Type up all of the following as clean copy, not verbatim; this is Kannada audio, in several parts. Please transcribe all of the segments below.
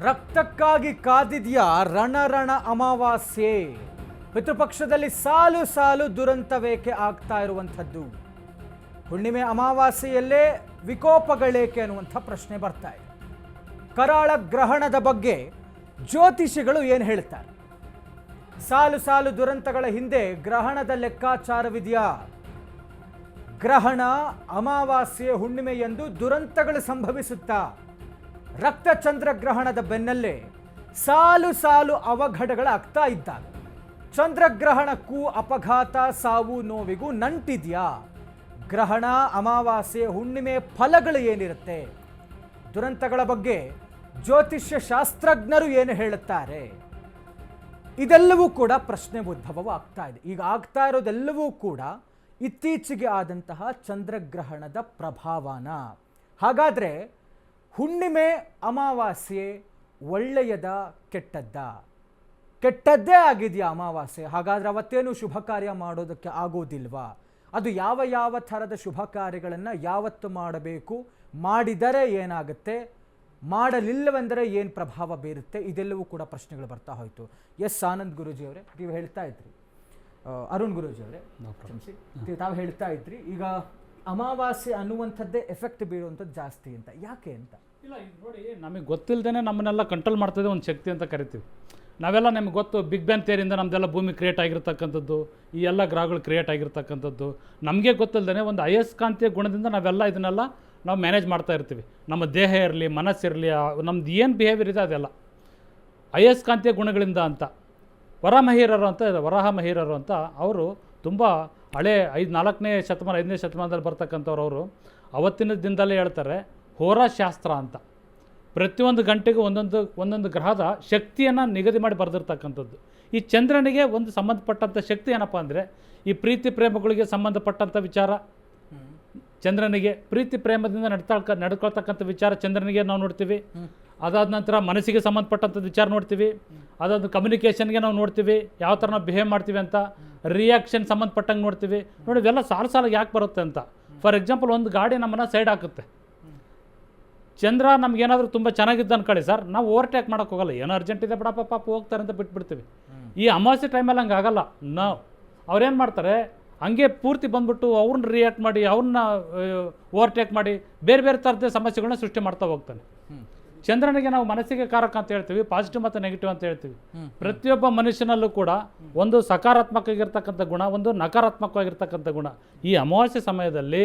ರಕ್ತಕ್ಕಾಗಿ ಕಾದಿದೆಯಾ ರಣರಣ ಅಮಾವಾಸ್ಯೆ. ಪಿತೃಪಕ್ಷದಲ್ಲಿ ಸಾಲು ಸಾಲು ದುರಂತವೇಕೆ ಆಗ್ತಾ ಇರುವಂಥದ್ದು. ಹುಣ್ಣಿಮೆ ಅಮಾವಾಸ್ಯೆಯಲ್ಲೇ ವಿಕೋಪಗಳೇಕೆ ಅನ್ನುವಂಥ ಪ್ರಶ್ನೆ ಬರ್ತಾ ಇದೆ. ಕರಾಳ ಗ್ರಹಣದ ಬಗ್ಗೆ ಜ್ಯೋತಿಷಿಗಳು ಏನು ಹೇಳ್ತಾರೆ? ಸಾಲು ಸಾಲು ದುರಂತಗಳ ಹಿಂದೆ ಗ್ರಹಣದ ಲೆಕ್ಕಾಚಾರವಿದೆಯಾ? ಗ್ರಹಣ ಅಮಾವಾಸ್ಯೆ ಹುಣ್ಣಿಮೆಯಂದು ದುರಂತಗಳು ಸಂಭವಿಸುತ್ತಾ? ರಕ್ತ ಚಂದ್ರಗ್ರಹಣದ ಬೆನ್ನಲ್ಲೇ ಸಾಲು ಸಾಲು ಅವಘಡಗಳಾಗ್ತಾ ಇದ್ದಾಗ ಚಂದ್ರಗ್ರಹಣಕ್ಕೂ ಅಪಘಾತ ಸಾವು ನೋವಿಗೂ ನಂಟಿದ್ಯಾ? ಗ್ರಹಣ ಅಮಾವಾಸ್ಯೆ ಹುಣ್ಣಿಮೆ ಫಲಗಳು ಏನಿರುತ್ತೆ? ದುರಂತಗಳ ಬಗ್ಗೆ ಜ್ಯೋತಿಷ್ಯ ಶಾಸ್ತ್ರಜ್ಞರು ಏನು ಹೇಳುತ್ತಾರೆ? ಇದೆಲ್ಲವೂ ಕೂಡ ಪ್ರಶ್ನೆ ಉದ್ಭವವಾಗ್ತಾ ಇದೆ. ಈಗ ಆಗ್ತಾ ಇರೋದೆಲ್ಲವೂ ಕೂಡ ಇತ್ತೀಚೆಗೆ ಆದಂತಹ ಚಂದ್ರಗ್ರಹಣದ ಪ್ರಭಾವನ. ಹಾಗಾದರೆ ಹುಣ್ಣಿಮೆ ಅಮಾವಾಸ್ಯೆ ಒಳ್ಳೆಯದ ಕೆಟ್ಟದ್ದ? ಕೆಟ್ಟದ್ದೇ ಆಗಿದೆಯಾ ಅಮಾವಾಸ್ಯೆ? ಹಾಗಾದರೆ ಅವತ್ತೇನು ಶುಭ ಕಾರ್ಯ ಮಾಡೋದಕ್ಕೆ ಆಗೋದಿಲ್ವಾ? ಅದು ಯಾವ ಯಾವ ಥರದ ಶುಭ ಕಾರ್ಯಗಳನ್ನು ಯಾವತ್ತು ಮಾಡಬೇಕು, ಮಾಡಿದರೆ ಏನಾಗುತ್ತೆ, ಮಾಡಲಿಲ್ಲವೆಂದರೆ ಏನು ಪ್ರಭಾವ ಬೀರುತ್ತೆ? ಇದೆಲ್ಲವೂ ಕೂಡ ಪ್ರಶ್ನೆಗಳು ಬರ್ತಾ ಹೋಯಿತು. ಎಸ್ ಆನಂದ್ ಗುರೂಜಿ ಅವರೇ, ನೀವು ಹೇಳ್ತಾ ಇದ್ರಿ, ಅರುಣ್ ಗುರೂಜಿ ಅವರೇ ತಾವು ಹೇಳ್ತಾ ಇದ್ರಿ, ಈಗ ಅಮಾವಾಸ್ಯೆ ಅನ್ನುವಂಥದ್ದೇ ಎಫೆಕ್ಟ್ ಬೀಳುವಂಥದ್ದು ಜಾಸ್ತಿ ಅಂತ. ಯಾಕೆ ಅಂತ? ಇಲ್ಲ, ಇದು ನೋಡಿ, ನಮಗೆ ಗೊತ್ತಿಲ್ಲದೇ ನಮ್ಮನ್ನೆಲ್ಲ ಕಂಟ್ರೋಲ್ ಮಾಡ್ತದೆ ಒಂದು ಶಕ್ತಿ ಅಂತ ಕರಿತೀವಿ ನಾವೆಲ್ಲ. ನಮಗೆ ಗೊತ್ತು, ಬಿಗ್ ಬ್ಯಾಂಗ್ ಥಿಯರಿಯಿಂದ ನಮ್ಮದೆಲ್ಲ ಭೂಮಿ ಕ್ರಿಯೇಟ್ ಆಗಿರ್ತಕ್ಕಂಥದ್ದು, ಈ ಎಲ್ಲ ಗ್ರಹಗಳು ಕ್ರಿಯೇಟ್ ಆಗಿರ್ತಕ್ಕಂಥದ್ದು ನಮಗೆ ಗೊತ್ತಿಲ್ಲದೇ ಒಂದು ಅಯಸ್ಕಾಂತೀಯ ಗುಣದಿಂದ ನಾವೆಲ್ಲ ಇದನ್ನೆಲ್ಲ ನಾವು ಮ್ಯಾನೇಜ್ ಮಾಡ್ತಾ ಇರ್ತೀವಿ. ನಮ್ಮ ದೇಹ ಇರಲಿ, ಮನಸ್ಸಿರಲಿ, ನಮ್ದು ಏನು ಬಿಹೇವಿಯರ್ ಇದೆ ಅದೆಲ್ಲ ಅಯಸ್ಕಾಂತೀಯ ಗುಣಗಳಿಂದ ಅಂತ. ವರಾಹ ಮಹೀರರು ಅಂತ ಅವರು ತುಂಬ ಹಳೆ 4ನೇ ಶತಮಾನ 5ನೇ ಶತಮಾನದಲ್ಲಿ ಬರ್ತಕ್ಕಂಥವ್ರು. ಅವರು ಅವತ್ತಿನ ದಿನದಲ್ಲೇ ಹೇಳ್ತಾರೆ ಹೋರಾಶಾಸ್ತ್ರ ಅಂತ. ಪ್ರತಿಯೊಂದು ಗಂಟೆಗೂ ಒಂದೊಂದು ಗ್ರಹದ ಶಕ್ತಿಯನ್ನು ನಿಗದಿ ಮಾಡಿ ಬರೆದಿರ್ತಕ್ಕಂಥದ್ದು. ಈ ಚಂದ್ರನಿಗೆ ಒಂದು ಸಂಬಂಧಪಟ್ಟಂಥ ಶಕ್ತಿ ಏನಪ್ಪ ಅಂದರೆ, ಈ ಪ್ರೀತಿ ಪ್ರೇಮಗಳಿಗೆ ಸಂಬಂಧಪಟ್ಟಂಥ ವಿಚಾರ ಚಂದ್ರನಿಗೆ, ಪ್ರೀತಿ ಪ್ರೇಮದಿಂದ ನಡ್ಕೊಳ್ತಕ್ಕಂಥ ವಿಚಾರ ಚಂದ್ರನಿಗೆ ನಾವು ನೋಡ್ತೀವಿ. ಅದಾದ ನಂತರ ಮನಸ್ಸಿಗೆ ಸಂಬಂಧಪಟ್ಟಂಥದ್ದು ವಿಚಾರ ನೋಡ್ತೀವಿ. ಅದಾದ ಕಮ್ಯುನಿಕೇಷನ್ಗೆ ನಾವು ನೋಡ್ತೀವಿ, ಯಾವ ಥರ ನಾವು ಬಿಹೇವ್ ಮಾಡ್ತೀವಿ ಅಂತ. ರಿಯಾಕ್ಷನ್ ಸಂಬಂಧಪಟ್ಟಂಗೆ ನೋಡ್ತೀವಿ. ನೋಡಿ, ಇವೆಲ್ಲ ಸಾಲಾಗಿ ಯಾಕೆ ಬರುತ್ತೆ ಅಂತ. ಫಾರ್ ಎಕ್ಸಾಂಪಲ್, ಒಂದು ಗಾಡಿ ನಮ್ಮನ್ನು ಸೈಡ್ ಹಾಕುತ್ತೆ. ಚಂದ್ರ ನಮಗೇನಾದರೂ ತುಂಬ ಚೆನ್ನಾಗಿದ್ದು ಅನ್ಕೊಳ್ಳಿ ಸರ್, ನಾವು ಓವರ್ಟೇಕ್ ಮಾಡೋಕ್ಕೆ ಹೋಗಲ್ಲ. ಏನೋ ಅರ್ಜೆಂಟ್ ಇದೆ ಬಿಡಪ್ಪ, ಪಾಪ ಹೋಗ್ತಾರೆ ಅಂತ ಬಿಟ್ಬಿಡ್ತೀವಿ. ಈ ಅಮಾವಾಸ್ಯೆ ಟೈಮಲ್ಲಿ ಹಂಗೆ ಆಗಲ್ಲ. ಅವ್ರೇನು ಮಾಡ್ತಾರೆ, ಹಂಗೆ ಪೂರ್ತಿ ಬಂದ್ಬಿಟ್ಟು ಅವ್ರನ್ನ ರಿಯಾಕ್ಟ್ ಮಾಡಿ, ಅವ್ರನ್ನ ಓವರ್ಟೇಕ್ ಮಾಡಿ ಬೇರೆ ಬೇರೆ ಥರದ ಸಮಸ್ಯೆಗಳನ್ನ ಸೃಷ್ಟಿ ಮಾಡ್ತಾ ಹೋಗ್ತಾನೆ. ಚಂದ್ರನಿಗೆ ನಾವು ಮನಸ್ಸಿಗೆ ಕಾರಕ ಅಂತ ಹೇಳ್ತೀವಿ, ಪಾಸಿಟಿವ್ ಮತ್ತು ನೆಗೆಟಿವ್ ಅಂತ ಹೇಳ್ತೀವಿ. ಪ್ರತಿಯೊಬ್ಬ ಮನುಷ್ಯನಲ್ಲೂ ಕೂಡ ಒಂದು ಸಕಾರಾತ್ಮಕವಾಗಿರ್ತಕ್ಕಂಥ ಗುಣ, ಒಂದು ನಕಾರಾತ್ಮಕವಾಗಿರ್ತಕ್ಕಂಥ ಗುಣ. ಈ ಅಮಾವಾಸ್ಯೆ ಸಮಯದಲ್ಲಿ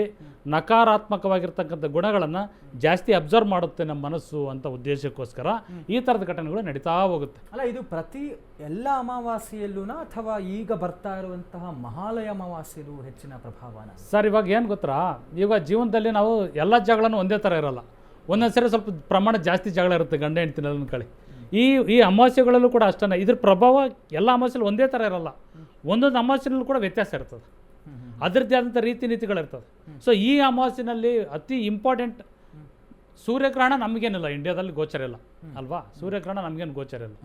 ನಕಾರಾತ್ಮಕವಾಗಿರ್ತಕ್ಕಂಥ ಗುಣಗಳನ್ನು ಜಾಸ್ತಿ ಅಬ್ಸರ್ವ್ ಮಾಡುತ್ತೆ ನಮ್ಮ ಮನಸ್ಸು ಅಂತ ಉದ್ದೇಶಕ್ಕೋಸ್ಕರ ಈ ಥರದ ಘಟನೆಗಳು ನಡೀತಾ ಹೋಗುತ್ತೆ. ಅಲ್ಲ, ಇದು ಪ್ರತಿ ಎಲ್ಲ ಅಮಾವಾಸ್ಯೆಯಲ್ಲೂನಾ ಅಥವಾ ಈಗ ಬರ್ತಾ ಇರುವಂತಹ ಮಹಾಲಯ ಅಮಾವಾಸ್ಯೆಯಲ್ಲೂ ಹೆಚ್ಚಿನ ಪ್ರಭಾವನ? ಸರ್, ಇವಾಗ ಏನು ಗೊತ್ತಾ, ಇವಾಗ ಜೀವನದಲ್ಲಿ ನಾವು ಎಲ್ಲ ಜಗಳನೂ ಒಂದೇ ಥರ ಇರೋಲ್ಲ. ಒಂದೊಂದು ಸರಿ ಸ್ವಲ್ಪ ಪ್ರಮಾಣ ಜಾಸ್ತಿ ಜಗಳ ಇರುತ್ತೆ ಗಂಡ ಹೆಂಡ್ತಿನ ಅನ್ಕೊಳ್ಳಿ. ಈ ಅಮಾವಾಸ್ಯೆಗಳಲ್ಲೂ ಕೂಡ ಅಷ್ಟೇ. ಇದ್ರ ಪ್ರಭಾವ ಎಲ್ಲ ಅಮಾವಾಸ್ಯೆಲ್ಲೂ ಒಂದೇ ಥರ ಇರೋಲ್ಲ. ಒಂದೊಂದು ಅಮಾವಾಸ್ಯೆನಲ್ಲೂ ಕೂಡ ವ್ಯತ್ಯಾಸ ಇರ್ತದೆ, ಅದರದ್ದೇ ಆದಂಥ ರೀತಿ ನೀತಿಗಳಿರ್ತದೆ. ಸೊ ಈ ಅಮಾವಾಸ್ಯೆನಲ್ಲಿ ಅತಿ ಇಂಪಾರ್ಟೆಂಟ್ ಸೂರ್ಯಗ್ರಹಣ ನಮಗೇನಿಲ್ಲ, ಇಂಡಿಯಾದಲ್ಲಿ ಗೋಚರ ಇಲ್ಲ ಅಲ್ವಾ? ಸೂರ್ಯಗ್ರಹಣ ನಮಗೇನು ಗೋಚರ ಇಲ್ಲ,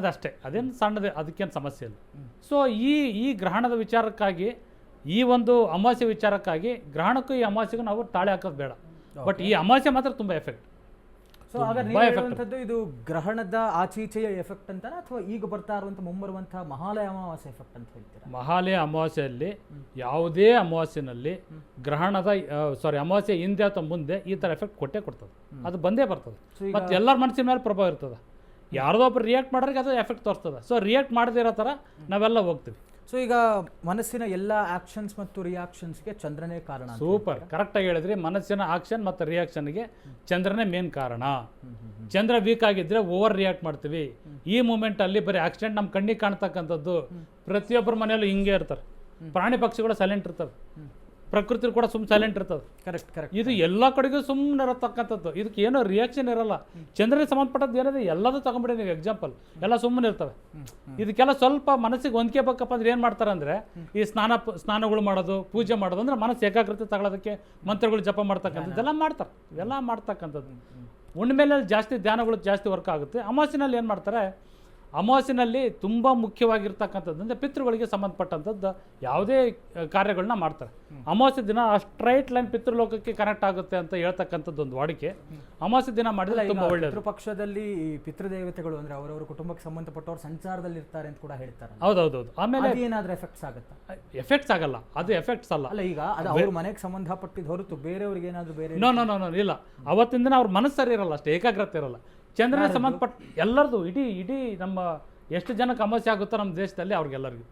ಅದಷ್ಟೇ, ಅದೇನು ಸಣ್ಣದೇ, ಅದಕ್ಕೇನು ಸಮಸ್ಯೆ ಇಲ್ಲ. ಸೊ ಈ ಗ್ರಹಣದ ವಿಚಾರಕ್ಕಾಗಿ, ಈ ಒಂದು ಅಮಾವಾಸ್ಯೆ ವಿಚಾರಕ್ಕಾಗಿ ಗ್ರಹಣಕ್ಕೂ ಈ ಅಮಾವಾಸ್ಯೆಗೂ ನಾವು ತಾಳೆ ಹಾಕೋದು ಬೇಡ. ಬಟ್ ಈ ಅಮಾವಾಸ್ಯೆ ಮಾತ್ರ ತುಂಬ ಎಫೆಕ್ಟ್. ಸೊ ಹಾಗಾದ್ರೆ ಇದು ಗ್ರಹಣದ ಆಚೀಚೆಯ ಎಫೆಕ್ಟ್ ಅಂತಾನೆ ಅಥವಾ ಈಗ ಬರ್ತಾ ಇರುವಂಥ ಮುಂಬರುವಂತಹ ಮಹಾಲಯ ಅಮಾವಾಸ್ಯೆ ಎಫೆಕ್ಟ್ ಅಂತ ಹೇಳ್ತೀರಾ? ಮಹಾಲಯ ಅಮಾವಾಸ್ಯೆಯಲ್ಲಿ ಯಾವುದೇ ಅಮಾವಾಸ್ಯೆನಲ್ಲಿ ಅಮಾವಾಸ್ಯೆ ಹಿಂದೆ ಅಥವಾ ಮುಂದೆ ಈ ಥರ ಎಫೆಕ್ಟ್ ಕೊಡ್ತದೆ. ಅದು ಬಂದೇ ಬರ್ತದೆ. ಮತ್ತು ಎಲ್ಲರ ಮನಸ್ಸಿನ ಮೇಲೆ ಪ್ರಭಾವ ಇರ್ತದೆ. ಯಾರ್ದೋ ಒಬ್ಬರು ರಿಯಾಕ್ಟ್ ಮಾಡೋರಿಗೆ ಅದು ಎಫೆಕ್ಟ್ ತೋರಿಸ್ತದೆ. ಸೊ ರಿಯಾಕ್ಟ್ ಮಾಡದಿರೋ ಥರ ನಾವೆಲ್ಲ ಹೋಗ್ತೀವಿ. ಸೊ ಈಗ ಮನಸ್ಸಿನ ಎಲ್ಲ ಆಕ್ಷನ್ಸ್ ಮತ್ತು ರಿಯಾಕ್ಷನ್ಸ್ಗೆ ಚಂದ್ರನೇ ಕಾರಣ. ಸೂಪರ್, ಕರೆಕ್ಟಾಗಿ ಹೇಳಿದ್ರಿ. ಮನಸ್ಸಿನ ಆಕ್ಷನ್ ಮತ್ತು ರಿಯಾಕ್ಷನ್ಗೆ ಚಂದ್ರನೇ ಮೇನ್ ಕಾರಣ. ಚಂದ್ರ ವೀಕ್ ಆಗಿದ್ರೆ ಓವರ್ ರಿಯಾಕ್ಟ್ ಮಾಡ್ತೀವಿ. ಈ ಮೂಮೆಂಟಲ್ಲಿ ಬರೀ ಆಕ್ಸಿಡೆಂಟ್ ನಮ್ಮ ಕಣ್ಣಿಗೆ ಕಾಣ್ತಕ್ಕಂಥದ್ದು. ಪ್ರತಿಯೊಬ್ಬರ ಮನೆಯಲ್ಲೂ ಹಿಂಗೆ ಇರ್ತಾರೆ. ಪ್ರಾಣಿ ಪಕ್ಷಿಗಳು ಸೈಲೆಂಟ್ ಇರ್ತವೆ, ಪ್ರಕೃತಿ ಕೂಡ ಸೈಲೆಂಟ್ ಇರ್ತದೆ. ಕರೆಕ್ಟ್. ಇದು ಎಲ್ಲ ಕಡೆಗೂ ಸುಮ್ಮನೆ ಇರತಕ್ಕಂಥದ್ದು. ಇದಕ್ಕೆ ಏನೋ ರಿಯಾಕ್ಷನ್ ಇರಲ್ಲ. ಚಂದ್ರನಿಗೆ ಸಂಬಂಧಪಟ್ಟದ್ದು ಏನಿದೆ ಎಲ್ಲದೂ ತಗೊಂಬಿಡಿ ನೀವು. ಎಕ್ಸಾಂಪಲ್ ಎಲ್ಲ ಸುಮ್ಮನೆ ಇರ್ತವೆ. ಇದಕ್ಕೆಲ್ಲ ಸ್ವಲ್ಪ ಮನಸ್ಸಿಗೆ ಹೊಂದ್ಕೋಬೇಕಪ್ಪ ಅಂದ್ರೆ ಏನು ಮಾಡ್ತಾರೆ ಅಂದರೆ, ಈ ಸ್ನಾನಗಳು ಮಾಡೋದು, ಪೂಜೆ ಮಾಡೋದು, ಅಂದರೆ ಮನಸ್ಸು ಏಕಾಗ್ರತೆ ತಗೊಳ್ಳೋದಕ್ಕೆ ಮಂತ್ರಗಳು ಜಪ ಮಾಡ್ತಕ್ಕಂಥದ್ದು ಎಲ್ಲ ಮಾಡ್ತಾರೆ. ಇವೆಲ್ಲ ಮಾಡ್ತಕ್ಕಂಥದ್ದು ಹುಣ್ಣಿಮೆಯಲ್ಲಿ ಜಾಸ್ತಿ ಧ್ಯಾನಗಳು ಜಾಸ್ತಿ ವರ್ಕ್ ಆಗುತ್ತೆ. ಅಮಾವಾಸ್ಯೆನಲ್ಲಿ ಏನು ಮಾಡ್ತಾರೆ, ಅಮಾವಾಸ್ಯೆನಲ್ಲಿ ತುಂಬ ಮುಖ್ಯವಾಗಿರ್ತಕ್ಕಂಥದ್ದು ಅಂದರೆ ಪಿತೃಗಳಿಗೆ ಸಂಬಂಧಪಟ್ಟಂಥದ್ದು ಯಾವುದೇ ಕಾರ್ಯಗಳನ್ನ ಮಾಡ್ತಾರೆ. ಅಮಾವಾಸ್ಯೆ ದಿನ ಆ ಸ್ಟ್ರೈಟ್ ಲೈನ್ ಪಿತೃಲೋಕಕ್ಕೆ ಕನೆಕ್ಟ್ ಆಗುತ್ತೆ ಅಂತ ಹೇಳ್ತಕ್ಕಂಥದ್ದು ಒಂದು ವಾಡಿಕೆ. ಅಮಾವಾಸ್ಯೆ ದಿನ ಮಾಡಿದ್ರೆ ತುಂಬ ಒಳ್ಳೆಯದು. ಪಿತೃಪಕ್ಷದಲ್ಲಿ ಈ ಪಿತೃದೇವತೆಗಳು ಅಂದರೆ ಅವರವರ ಕುಟುಂಬಕ್ಕೆ ಸಂಬಂಧಪಟ್ಟವ್ರು ಸಂಚಾರದಲ್ಲಿ ಇರ್ತಾರೆ ಅಂತ ಕೂಡ ಹೇಳ್ತಾರೆ. ಹೌದೌದೌದು. ಆಮೇಲೆ ಏನಾದರೂ ಎಫೆಕ್ಟ್ಸ್ ಆಗುತ್ತಾ? ಎಫೆಕ್ಟ್ಸ್ ಆಗಲ್ಲ, ಅದು ಎಫೆಕ್ಟ್ಸ್ ಅಲ್ಲ. ಅಲ್ಲ, ಈಗ ಅದು ಅವ್ರ ಮನೆಗೆ ಸಂಬಂಧಪಟ್ಟಿದ್ದು ಹೊರತು ಬೇರೆಯವ್ರಿಗೆ ಏನಾದರೂ ಬೇರೆ ನೋ ಇಲ್ಲ. ಅವತ್ತಿನ ದಿನ ಅವ್ರ ಮನಸ್ಸು ಸರಿ ಇರಲ್ಲ, ಅಷ್ಟೇ ಏಕಾಗ್ರತೆ ಇರಲ್ಲ. ಚಂದ್ರನ ಸಂಬಂಧಪಟ್ಟ ಎಲ್ಲರದು ಇಡೀ ನಮ್ಮ ಎಷ್ಟು ಜನಕ್ಕೆ ಅಮಾವಾಸ್ಯೆ ಆಗುತ್ತೋ ನಮ್ಮ ದೇಶದಲ್ಲಿ ಅವ್ರಿಗೆಲ್ಲರಿಗೂ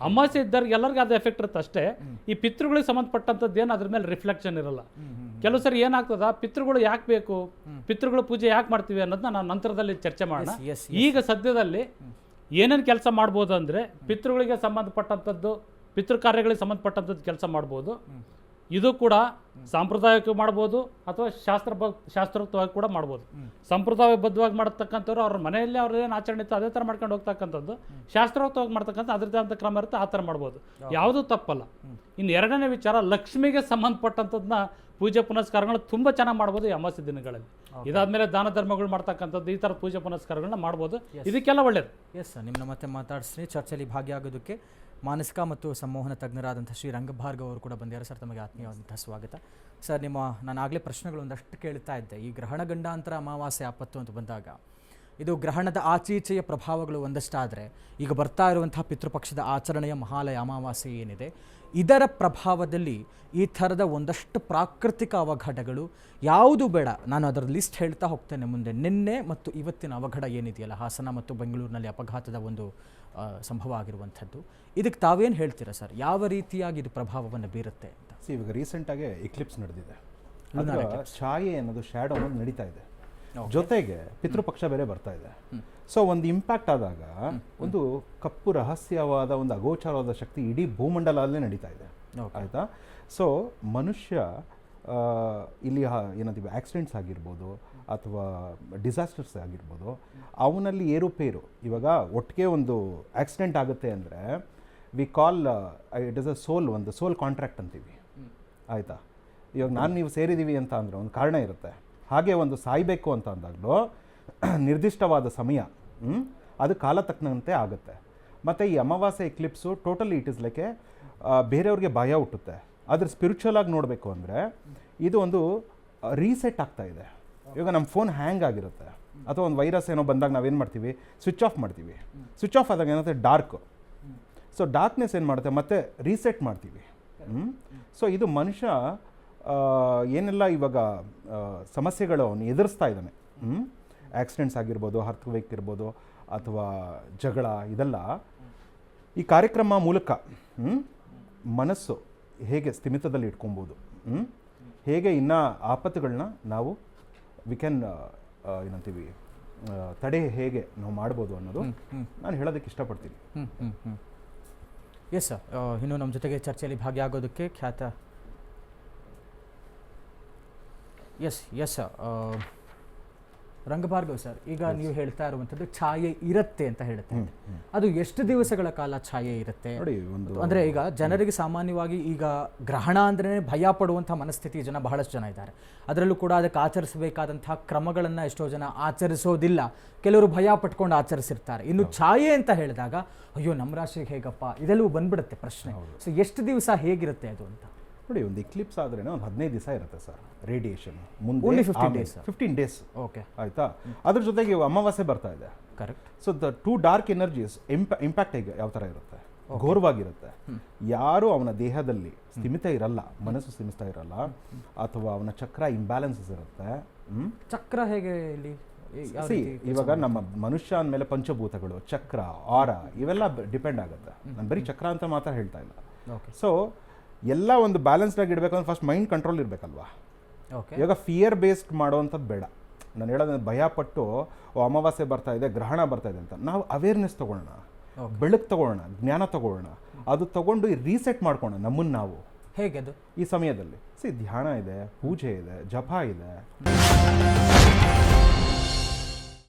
ಅಮಾವಾಸ್ಯೆ ಇದ್ದವ್ರಿಗೆ ಎಲ್ಲರಿಗೂ ಅದು ಎಫೆಕ್ಟ್ ಇರುತ್ತೆ ಅಷ್ಟೇ. ಈ ಪಿತೃಗಳಿಗೆ ಸಂಬಂಧಪಟ್ಟಂಥದ್ದು ಏನು ಅದ್ರ ಮೇಲೆ ರಿಫ್ಲೆಕ್ಷನ್ ಇರಲ್ಲ. ಕೆಲವು ಸರಿ ಏನಾಗ್ತದ, ಪಿತೃಗಳು ಯಾಕೆ ಬೇಕು, ಪಿತೃಗಳ ಪೂಜೆ ಯಾಕೆ ಮಾಡ್ತೀವಿ ಅನ್ನೋದನ್ನ ನಾವು ನಂತರದಲ್ಲಿ ಚರ್ಚೆ ಮಾಡೋಣ. ಈಗ ಸದ್ಯದಲ್ಲಿ ಏನೇನು ಕೆಲಸ ಮಾಡ್ಬೋದು ಅಂದರೆ, ಪಿತೃಗಳಿಗೆ ಸಂಬಂಧಪಟ್ಟಂಥದ್ದು, ಪಿತೃ ಕಾರ್ಯಗಳಿಗೆ ಸಂಬಂಧಪಟ್ಟಂಥದ್ದು ಕೆಲಸ ಮಾಡ್ಬೋದು. ಇದು ಕೂಡ ಸಾಂಪ್ರದಾಯಿಕ ಮಾಡ್ಬೋದು ಅಥವಾ ಶಾಸ್ತ್ರೋಕ್ತವಾಗಿ ಕೂಡ ಮಾಡ್ಬೋದು. ಸಂಪ್ರದಾಯಬದ್ಧವಾಗಿ ಮಾಡತಕ್ಕಂಥವ್ರು ಅವ್ರ ಮನೆಯಲ್ಲಿ ಅವ್ರ ಏನು ಆಚರಣೆ ಇತ್ತು ಅದೇ ಥರ ಮಾಡ್ಕೊಂಡು ಹೋಗ್ತಕ್ಕಂಥದ್ದು, ಶಾಸ್ತ್ರೋಕ್ತವಾಗಿ ಮಾಡ್ತಕ್ಕಂಥ ಅದ್ರದ್ದೇ ಅಂತ ಕ್ರಮ ಇರುತ್ತೆ, ಆ ಥರ ಮಾಡ್ಬೋದು. ಯಾವುದೂ ತಪ್ಪಲ್ಲ. ಇನ್ನು ಎರಡನೇ ವಿಚಾರ, ಲಕ್ಷ್ಮಿಗೆ ಸಂಬಂಧಪಟ್ಟಂಥದ್ದನ್ನ ಪೂಜೆ ಪುನಸ್ಕಾರಗಳು ತುಂಬ ಚೆನ್ನಾಗಿ ಮಾಡ್ಬೋದು ಈ ಅಮಾವಾಸ್ಯೆ ದಿನಗಳಲ್ಲಿ. ಇದಾದ್ಮೇಲೆ ದಾನ ಧರ್ಮಗಳು ಮಾಡ್ತಕ್ಕಂಥದ್ದು, ಈ ಥರ ಪೂಜೆ ಪುನಸ್ಕಾರಗಳನ್ನ ಮಾಡ್ಬೋದು. ಇದಕ್ಕೆಲ್ಲ ಒಳ್ಳೇದು. ಎಸ್ ಸರ್, ನಿಮ್ಮನ್ನ ಮತ್ತೆ ಮಾತಾಡಿಸ್ತೀನಿ. ಚರ್ಚೆಯಲ್ಲಿ ಭಾಗಿಯಾಗೋದಕ್ಕೆ ಮಾನಸಿಕ ಮತ್ತು ಸಂಮೋಹನ ತಜ್ಞರಾದಂಥ ಶ್ರೀ ರಂಗಭಾರ್ಗವ್ ಅವರು ಕೂಡ ಬಂದಿದ್ದಾರೆ. ಸರ್, ತಮಗೆ ಆತ್ಮೀಯವಾದಂಥ ಸ್ವಾಗತ. ಸರ್, ನಾನು ಆಗಲೇ ಪ್ರಶ್ನೆಗಳು ಒಂದಷ್ಟು ಕೇಳ್ತಾ ಇದ್ದೆ. ಈ ಗ್ರಹಣ ಗಂಡಾಂತರ ಅಮಾವಾಸ್ಯೆ ಆಪತ್ತು ಅಂತ ಬಂದಾಗ ಇದು ಗ್ರಹಣದ ಆಚೀಚೆಯ ಪ್ರಭಾವಗಳು ಒಂದಷ್ಟಾದರೆ, ಈಗ ಬರ್ತಾ ಇರುವಂಥ ಪಿತೃಪಕ್ಷದ ಆಚರಣೆಯ ಮಹಾಲಯ ಅಮಾವಾಸ್ಯೆ ಏನಿದೆ, ಇದರ ಪ್ರಭಾವದಲ್ಲಿ ಈ ಥರದ ಒಂದಷ್ಟು ಪ್ರಾಕೃತಿಕ ಅವಘಡಗಳು ಯಾವುದು ಬೇಡ, ನಾನು ಅದರ ಲಿಸ್ಟ್ ಹೇಳ್ತಾ ಹೋಗ್ತೇನೆ ಮುಂದೆ. ನಿನ್ನೆ ಮತ್ತು ಇವತ್ತಿನ ಅವಘಡ ಏನಿದೆಯಲ್ಲ, ಹಾಸನ ಮತ್ತು ಬೆಂಗಳೂರಿನಲ್ಲಿ ಅಪಘಾತದ ಒಂದು ಸಂಭವ ಆಗಿರುವಂಥದ್ದು, ಇದಕ್ಕೆ ತಾವೇನು ಹೇಳ್ತೀರಾ ಸರ್? ಯಾವ ರೀತಿಯಾಗಿ ಇದು ಪ್ರಭಾವವನ್ನು ಬೀರುತ್ತೆ ಅಂತ? ಇವಾಗ ರೀಸೆಂಟಾಗಿ ಎಕ್ಲಿಪ್ಸ್ ನಡೆದಿದೆ. ಅದರ ಛಾಯೆ ಅನ್ನೋದು ಶ್ಯಾಡೋ ಅನ್ನೋದು ನಡೀತಾ ಇದೆ, ಜೊತೆಗೆ ಪಿತೃಪಕ್ಷ ಬೇರೆ ಬರ್ತಾ ಇದೆ. ಸೊ ಒಂದು ಇಂಪ್ಯಾಕ್ಟ್ ಆದಾಗ ಒಂದು ಕಪ್ಪು ರಹಸ್ಯವಾದ ಒಂದು ಅಗೋಚರವಾದ ಶಕ್ತಿ ಇಡೀ ಭೂಮಂಡಲದಲ್ಲೇ ನಡೀತಾ ಇದೆ. ಆಯಿತಾ? ಸೊ ಮನುಷ್ಯ ಇಲ್ಲಿ ಏನಂತೀವಿ, ಆಕ್ಸಿಡೆಂಟ್ಸ್ ಆಗಿರ್ಬೋದು ಅಥವಾ ಡಿಸಾಸ್ಟರ್ಸ್ ಆಗಿರ್ಬೋದು, ಅವನಲ್ಲಿ ಏರುಪೇರು. ಇವಾಗ ಒಟ್ಟಿಗೆ ಒಂದು ಆಕ್ಸಿಡೆಂಟ್ ಆಗುತ್ತೆ ಅಂದರೆ we call it is a ಒಂದು ಸೋಲ್ ಕಾಂಟ್ರಾಕ್ಟ್ ಅಂತೀವಿ. ಆಯಿತಾ? ಇವಾಗ ನೀವು ಸೇರಿದ್ದೀವಿ ಅಂತ ಅಂದರೆ ಒಂದು ಕಾರಣ ಇರುತ್ತೆ. ಹಾಗೆ ಒಂದು ಸಾಯಬೇಕು ಅಂತ ಅಂದಾಗಲೂ ನಿರ್ದಿಷ್ಟವಾದ ಸಮಯ, ಅದು ಕಾಲ ತಕ್ಕಂತೆ ಆಗುತ್ತೆ. ಮತ್ತು ಈ ಅಮಾವಾಸ್ಯೆ ಎಕ್ಲಿಪ್ಸು ಟೋಟಲಿ ಇಟ್ ಇಸ್ ಲೈಕ್ ಬೇರೆಯವ್ರಿಗೆ ಭಯ ಹುಟ್ಟುತ್ತೆ. ಆದರೆ ಸ್ಪಿರಿಚುವಲ್ ಆಗಿ ನೋಡಬೇಕು ಅಂದರೆ ಇದು ಒಂದು ರೀಸೆಟ್ ಆಗ್ತಾ ಇದೆ. ಇವಾಗ ನಮ್ಮ ಫೋನ್ ಹ್ಯಾಂಗ್ ಆಗಿರುತ್ತೆ ಅಥವಾ ಒಂದು ವೈರಸ್ ಏನೋ ಬಂದಾಗ ನಾವೇನು ಮಾಡ್ತೀವಿ, ಸ್ವಿಚ್ ಆಫ್ ಮಾಡ್ತೀವಿ. ಸ್ವಿಚ್ ಆಫ್ ಆದಾಗ ಏನಾಗುತ್ತೆ, ಡಾರ್ಕು. ಸೊ ಡಾರ್ಕ್ನೆಸ್ ಏನು ಮಾಡುತ್ತೆ, ಮತ್ತೆ ರೀಸೆಟ್ ಮಾಡ್ತೀವಿ. ಸೊ ಇದು ಮನುಷ್ಯ ಏನೆಲ್ಲ ಇವಾಗ ಸಮಸ್ಯೆಗಳು ಅವನು ಎದುರಿಸ್ತಾ ಇದ್ದಾನೆ, ಆಕ್ಸಿಡೆಂಟ್ಸ್ ಆಗಿರ್ಬೋದು, ಅರ್ಥಕ್ವೇಕ್ ಇರ್ಬೋದು ಅಥವಾ ಜಗಳ, ಇದೆಲ್ಲ ಈ ಕಾರ್ಯಕ್ರಮ ಮೂಲಕ ಮನಸ್ಸು ಹೇಗೆ ಸ್ಥಿಮಿತದಲ್ಲಿ ಇಟ್ಕೊಬೋದು, ಹೇಗೆ ಇನ್ನೂ ಆಪತ್ತುಗಳನ್ನ ನಾವು ವಿ ಕ್ಯಾನ್ ಏನಂತೀವಿ ತಡೆ ಹೇಗೆ ನಾವು ಮಾಡ್ಬೋದು ಅನ್ನೋದು ನಾನು ಹೇಳೋದಕ್ಕೆ ಇಷ್ಟಪಡ್ತೀನಿ. ಎಸ್ ಸರ್, ಇನ್ನು ನಮ್ಮ ಜೊತೆಗೆ ಚರ್ಚೆಯಲ್ಲಿ ಭಾಗಿಯಾಗೋದಕ್ಕೆ ಖ್ಯಾತ ಎಸ್ ಸರ್ ರಂಗಭಾರ್ಗವ್ ಸರ್, ಈಗ ನೀವು ಹೇಳ್ತಾ ಇರುವಂಥದ್ದು ಛಾಯೆ ಇರುತ್ತೆ ಅಂತ ಹೇಳುತ್ತೆ. ಅದು ಎಷ್ಟು ದಿವಸಗಳ ಕಾಲ ಛಾಯೆ ಇರುತ್ತೆ? ಅಂದರೆ ಈಗ ಜನರಿಗೆ ಸಾಮಾನ್ಯವಾಗಿ ಈಗ ಗ್ರಹಣ ಅಂದ್ರೆ ಭಯ ಪಡುವಂಥ ಮನಸ್ಥಿತಿ ಜನ ಬಹಳಷ್ಟು ಜನ ಇದ್ದಾರೆ. ಅದರಲ್ಲೂ ಕೂಡ ಅದಕ್ಕೆ ಆಚರಿಸಬೇಕಾದಂತಹ ಕ್ರಮಗಳನ್ನು ಎಷ್ಟೋ ಜನ ಆಚರಿಸೋದಿಲ್ಲ, ಕೆಲವರು ಭಯ ಪಟ್ಕೊಂಡು ಆಚರಿಸಿರ್ತಾರೆ. ಇನ್ನು ಛಾಯೆ ಅಂತ ಹೇಳಿದಾಗ ಅಯ್ಯೋ ನಮ್ಮ ರಾಶಿಗೆ ಹೇಗಪ್ಪ, ಇದೆಲ್ಲವೂ ಬಂದ್ಬಿಡುತ್ತೆ ಪ್ರಶ್ನೆ. ಸೊ ಎಷ್ಟು ದಿವಸ ಹೇಗಿರುತ್ತೆ ಅದು ಅಂತ ನೋಡಿ. ಒಂದು ಎಕ್ಲಿಪ್ಸ್ ಆದ್ರೆ ಒಂದು 15 ದಿವಸ ಇರುತ್ತೆ ಸರ್ ರೇಡಿಯೇಷನ್, ಮುಂದೆ 15 ಡೇಸ್. ಓಕೆ, ಆಯ್ತಾ? ಅದ್ರ ಜೊತೆಗೆ ಅಮಾವಾಸ್ಯೆ ಬರ್ತಾ ಇದೆ. Correct. So the two dark energies impact ಯಾವ ಥರ ಇರುತ್ತೆ, ಘೋರವಾಗಿರುತ್ತೆ. ಯಾರು ಅವನ ದೇಹದಲ್ಲಿ ಸ್ಥಿಮಿತ ಇರಲ್ಲ, ಮನಸ್ಸು ಸ್ಥಿಮಿತ ಇರಲ್ಲ, ಅಥವಾ ಅವನ ಚಕ್ರ ಇಂಬ್ಯಾಲೆನ್ಸಸ್ ಇರುತ್ತೆ. ಚಕ್ರ ಹೇಗೆ ಇಲ್ಲಿ ಇವಾಗ ನಮ್ಮ ಮನುಷ್ಯ ಅಂದಮೇಲೆ ಪಂಚಭೂತಗಳು, ಚಕ್ರ, ಆರ, ಇವೆಲ್ಲ ಡಿಪೆಂಡ್ ಆಗುತ್ತೆ. ನಾನು ಬರೀ ಚಕ್ರ ಅಂತ ಮಾತ್ರ ಹೇಳ್ತಾ ಇಲ್ಲ. ಸೊ ಎಲ್ಲ ಒಂದು ಬ್ಯಾಲೆನ್ಸ್ಡ್ ಆಗಿ ಇಡಬೇಕು ಅಂದ್ರೆ ಫಸ್ಟ್ ಮೈಂಡ್ ಕಂಟ್ರೋಲ್ ಇರಬೇಕಲ್ವಾ. ಇವಾಗ ಫಿಯರ್ ಬೇಸ್ಡ್ ಮಾಡೋವಂಥದ್ದು ಬೇಡ. ನಾನು ಹೇಳೋದು ಭಯಪಟ್ಟು ಅಮಾವಾಸ್ಯೆ ಬರ್ತಾ ಇದೆ, ಗ್ರಹಣ ಬರ್ತಾ ಇದೆ ಅಂತ ನಾವು ಅವೇರ್ನೆಸ್ ತೊಗೊಳ್ಳೋಣ, ಬೆಳಕು ತೊಗೊಳ್ಳೋಣ, ಜ್ಞಾನ ತೊಗೊಳ್ಳೋಣ. ಅದು ತೊಗೊಂಡು ರೀಸೆಟ್ ಮಾಡ್ಕೊಳ್ಳೋಣ ನಮ್ಮನ್ನು ನಾವು. ಹೇಗೆ ಅದು? ಈ ಸಮಯದಲ್ಲಿ ಧ್ಯಾನ ಇದೆ, ಪೂಜೆ ಇದೆ, ಜಪ ಇದೆ.